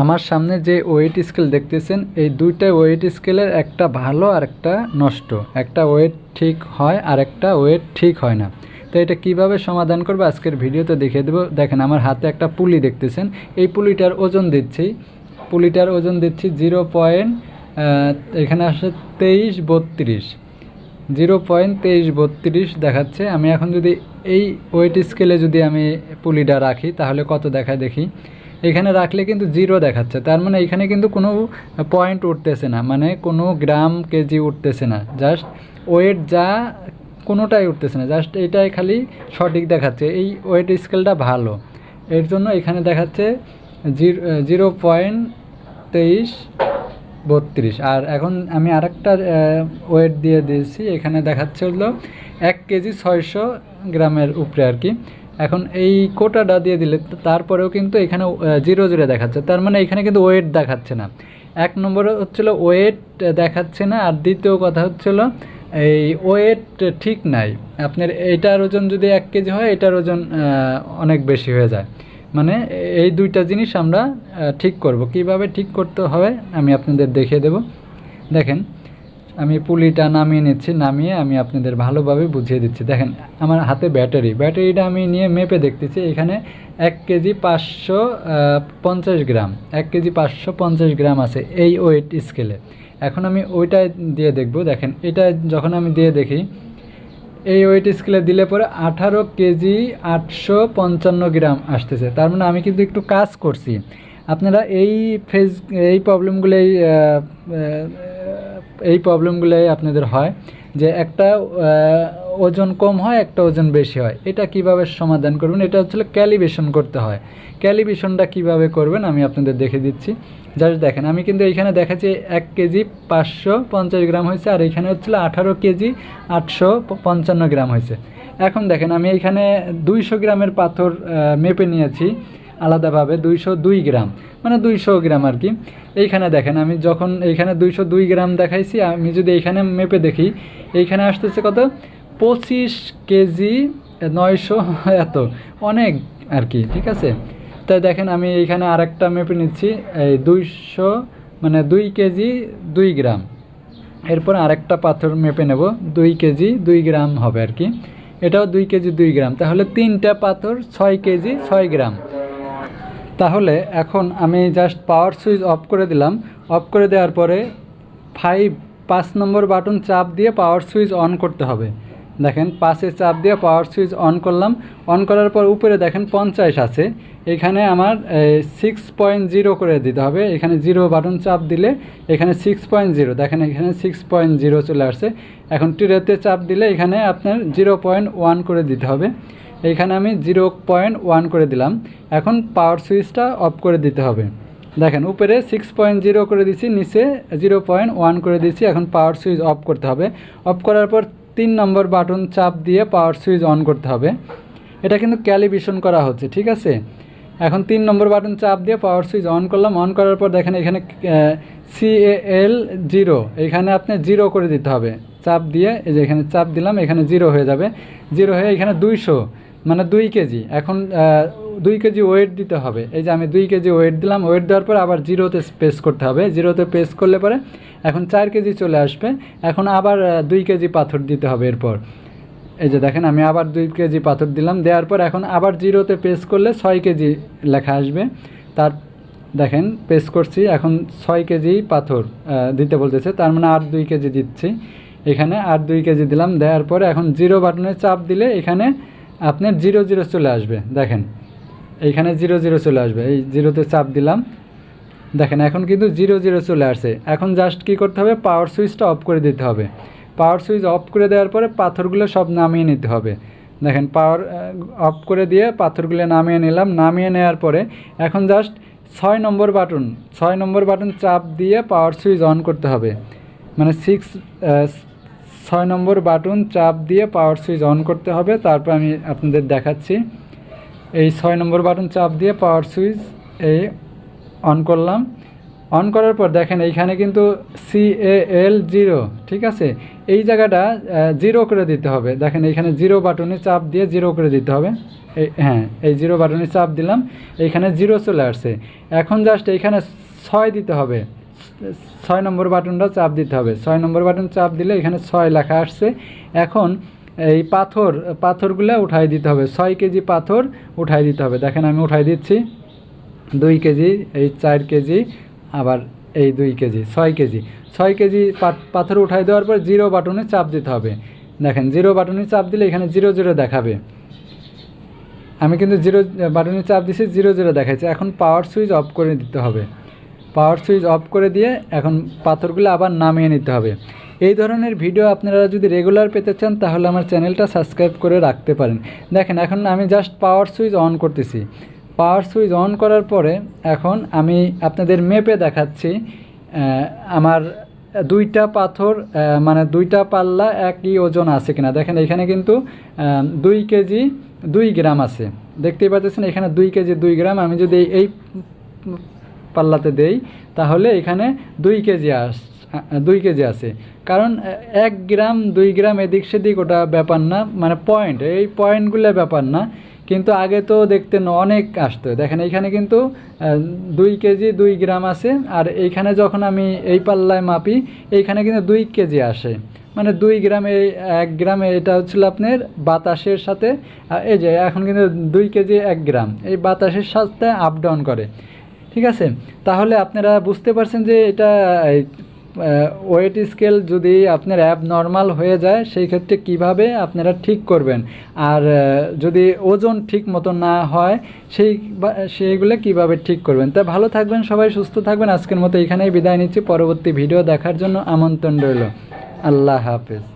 আমার সামনে যে ওয়েট স্কেল দেখতেছেন, এই দুইটা ওয়েট স্কেলের একটা ভালো আর একটা নষ্ট। একটা ওয়েট ঠিক হয় আর একটা ওয়েট ঠিক হয় না। তো এটা কিভাবে সমাধান করবো আজকের ভিডিওতে দেখিয়ে দেবো। দেখেন আমার হাতে একটা পুলি দেখতেছেন, এই পুলিটার ওজন দিচ্ছি। পুলিটার ওজন দিচ্ছি 0. এখানে আসে 2332, 0.2332 দেখাচ্ছে। আমি এখন যদি এই ওয়েট স্কেলে যদি আমি পুলিটা রাখি তাহলে কত দেখায় দেখি। এখানে রাখলে কিন্তু 0 দেখাচ্ছে, তার মানে এখানে কিন্তু কোনো পয়েন্ট উঠতেছে না, মানে কোনো গ্রাম কেজি উঠতেছে না, জাস্ট ওয়েট যা কোনোটাই উঠতেছে না, জাস্ট এটাই খালি সঠিক দেখাচ্ছে। এই ওয়েট স্কেলটা ভালো, এর জন্য এখানে দেখাচ্ছে 0.2332। আর এখন আমি আরেকটা ওয়েট দিয়ে দিয়েছি, এখানে দেখাচ্ছে হলো 1 কেজি 600 গ্রামের উপরে আর কি। এখন এই কোটাটা দিয়ে দিলে তারপরেও কিন্তু এখানে 0 দেখাচ্ছে, তার মানে এখানে কিন্তু ওয়েট দেখাচ্ছে না। এক নম্বরে হচ্ছিলো ওয়েট দেখাচ্ছে না, আর দ্বিতীয় কথা হচ্ছিলো এই ওয়েট ঠিক নাই। আপনার এইটার ওজন যদি 1 কেজি হয়, এটার ওজন অনেক বেশি হয়ে যায়। মানে এই দুইটা জিনিস আমরা ঠিক করব। কিভাবে ঠিক করতে হবে আমি আপনাদের দেখিয়ে দেব। দেখেন আমি পুলিটা নামিয়ে নিচ্ছি, নামিয়ে আমি আপনাদের ভালোভাবে বুঝিয়ে দিচ্ছি। দেখেন আমার হাতে ব্যাটারিটা আমি নিয়ে মেপে দেখতেছি, এখানে 1 কেজি 550 গ্রাম, 1 কেজি 550 গ্রাম আছে এই ওয়েট স্কেলে। এখন আমি ওইটা দিয়ে দেখব। দেখেন এটা যখন আমি দিয়ে দেখি, এই ওয়েট স্কেলে দিলে পরে 18 কেজি 855 গ্রাম আসতেছে। তার মানে আমি কিন্তু একটু কাজ করছি। আপনারা এই প্রবলেমগুলোই আপনাদের হয় যে একটা ওজন কম হয়, একটা ওজন বেশি হয়। এটা কিভাবে সমাধান করবেন, এটা হচ্ছে ক্যালিব্রেশন করতে হয়। ক্যালিব্রেশনটা কিভাবে করবেন আমি আপনাদের দেখে দিচ্ছি। জাস্ট দেখেন আমি কিন্তু এইখানে দেখাচ্ছি 1 কেজি 550 গ্রাম হয়েছে, আর এইখানে হচ্ছিল 18 কেজি 855 গ্রাম হয়েছে। এখন দেখেন আমি এইখানে 200 গ্রামের পাথর মেপে নিয়েছি আলাদাভাবে, 202 গ্রাম, মানে 200 গ্রাম আর কি। এইখানে দেখেন আমি যখন এইখানে 202 গ্রাম দেখাইছি, আমি যদি এইখানে মেপে দেখি, এইখানে আসতেছে কত 25 কেজি 900, এত অনেক আর কি। ঠিক আছে, তাই দেখেন আমি এইখানে আরেকটা মেপে নিচ্ছি, এই 200 মানে 2 কেজি 2 গ্রাম। এরপর আরেকটা পাথর মেপে নেব, 2 কেজি 2 গ্রাম হবে আর কি। এটাও 2 কেজি 2 গ্রাম, তাহলে 3টা পাথর 6 কেজি 6 গ্রাম। তাহলে এখন আমি জাস্ট পাওয়ার সুইচ অফ করে দিলাম। অফ করে দেওয়ার পরে 5 নম্বর বাটন চাপ দিয়ে পাওয়ার সুইচ অন করতে হবে। দেখেন 5-এ চাপ দিয়ে পাওয়ার সুইচ অন করলাম। অন করার পর উপরে দেখেন 50 আছে, এখানে আমার 6.0 করে দিতে হবে। এখানে 0 বাটন চাপ দিলে এখানে 6.0, দেখেন এখানে 6.0 চলে আসছে। এখন টিরেতে চাপ দিলে এখানে আপনার 0.1 করে দিতে হবে। এইখানে আমি 0.1 করে দিলাম। এখন পাওয়ার সুইচটা অফ করে দিতে হবে। দেখেন উপরে 6.0 করে দিচ্ছি, নিচে 0.1 করে দিচ্ছি। এখন পাওয়ার সুইচ অফ করতে হবে। অফ করার পর 3 নম্বর বাটন চাপ দিয়ে পাওয়ার সুইচ অন করতে হবে। এটা কিন্তু ক্যালিব্রেশন করা হচ্ছে, ঠিক আছে। এখন 3 নম্বর বাটন চাপ দিয়ে পাওয়ার সুইচ অন করলাম। অন করার পর দেখেন এখানে CAL 0, এখানে আপনি 0 করে দিতে হবে। চাপ দিয়ে এই যে এখানে চাপ দিলাম, এখানে 0 হয়ে যাবে। 0 হয়ে এখানে 200 মানে 2 কেজি। এখন 2 কেজি ওয়েট দিতে হবে। এই যে আমি 2 কেজি ওয়েট দিলাম। ওয়েট দেওয়ার পর আবার 0-তে প্রেস করতে হবে। 0-তে প্রেস করলে পরে এখন 4 কেজি চলে আসবে। এখন আবার 2 কেজি পাথর দিতে হবে। এরপর এই যে দেখেন আমি আবার 2 কেজি পাথর দিলাম। দেওয়ার পর এখন আবার 0-তে প্রেস করলে 6 কেজি লেখা আসবে। তার দেখেন প্রেস করছি, এখন 6 কেজি পাথর দিতে বলতেছে, তার মানে আর 2 কেজি দিচ্ছি। এখানে আর 2 কেজি দিলাম। দেওয়ার পরে এখন 0 বাটনে চাপ দিলে এখানে আপনার 00 চলে আসবে। দেখেন এইখানে 00 চলে আসবে। এই 0-তে চাপ দিলাম, দেখেন এখন কিন্তু 00 চলে আসছে। এখন জাস্ট কী করতে হবে, পাওয়ার সুইচটা অফ করে দিতে হবে। পাওয়ার সুইচ অফ করে দেওয়ার পরে পাথরগুলো সব নামিয়ে নিতে হবে। দেখেন পাওয়ার অফ করে দিয়ে পাথরগুলো নামিয়ে নিলাম। নামিয়ে নেওয়ার পরে এখন জাস্ট 6 নম্বর বাটন চাপ দিয়ে পাওয়ার সুইচ অন করতে হবে। মানে 6 নম্বর বাটন চাপ দিয়ে পাওয়ার সুইচ অন করতে হবে। তারপর আমি আপনাদের দেখাচ্ছি। এই 6 নম্বর বাটন চাপ দিয়ে পাওয়ার সুইচ এই অন করলাম। অন করার পর দেখেন এইখানে কিন্তু CAL 0, ঠিক আছে। এই জায়গাটা 0 করে দিতে হবে। দেখেন এইখানে 0 বাটনে চাপ দিয়ে 0 করে দিতে হবে। হ্যাঁ এই 0 বাটনে চাপ দিলাম, এইখানে 0 চলে আসছে। এখন জাস্ট এইখানে 6 দিতে হবে, 6 নম্বর বাটনটা চাপ দিতে হবে। 6 নম্বর বাটন চাপ দিলে এখানে 6 লেখা আসছে। এখন এই পাথরগুলো উঠাই দিতে হবে, 6 কেজি পাথর উঠাই দিতে হবে। দেখেন আমি উঠাই দিচ্ছি, 2 কেজি, এই 4 কেজি, আবার এই 2 কেজি, 6 কেজি। 6 কেজি পাথর উঠাই দেওয়ার পর 0 বাটনে চাপ দিতে হবে। দেখেন 0 বাটনে চাপ দিলে এখানে 0 0 দেখাবে। আমি কিন্তু 0 বাটনে চাপ দিছি, 0 0 দেখাচ্ছে। এখন পাওয়ার সুইচ অফ করে দিতে হবে। পাওয়ার সুইচ অফ করে দিয়ে এখন পাথরগুলো আবার নামিয়ে নিতে হবে। এই ধরনের ভিডিও আপনারা যদি রেগুলার পেতে চান তাহলে আমার চ্যানেলটা সাবস্ক্রাইব করে রাখতে পারেন। দেখেন এখন আমি জাস্ট পাওয়ার সুইচ অন করতেছি। পাওয়ার সুইচ অন করার পরে এখন আমি আপনাদের মেপে দেখাচ্ছি আমার 2টা পাথর মানে 2টা পাল্লা একই ওজন আছে কিনা। দেখেন এখানে কিন্তু 2 কেজি 2 গ্রাম আছে, দেখতেই পাচ্ছেন এখানে 2 কেজি 2 গ্রাম। আমি যদি এই পাল্লাতে দেই তাহলে এখানে 2 কেজি 2 কেজি আছে। কারণ 1 গ্রাম 2 গ্রাম এদিক সেদিক ওটা ব্যাপার না, মানে পয়েন্ট, এই পয়েন্টগুলো ব্যাপার না। কিন্তু আগে তো দেখতেন অনেক আসতো। দেখেন এইখানে কিন্তু 2 কেজি 2 গ্রাম আছে, আর এইখানে যখন আমি এই পাল্লায় মাপি এইখানে কিন্তু 2 কেজি আসে, মানে 2 গ্রামে 1 গ্রামে এটা হচ্ছিল আপনার বাতাসের সাথে। এই যে এখন কিন্তু 2 কেজি 1 গ্রাম এই বাতাসের সাথে আপ ডাউন করে। ঠিক আছে, তাহলে আপনারা বুঝতে পারছেন যে এটা ওয়েট স্কেল যদি আপনার অ্যাব নর্মাল হয়ে যায় সেই ক্ষেত্রে কিভাবে আপনারা ঠিক করবেন, আর যদি ওজন ঠিক মতো না হয় সেইগুলো কিভাবে ঠিক করবেন। তা ভালো থাকবেন সবাই, সুস্থ থাকবেন। আজকের মতো এখানেই বিদায় নিচ্ছি। পরবর্তী ভিডিও দেখার জন্য আমন্ত্রণ রইল। আল্লাহ হাফেজ।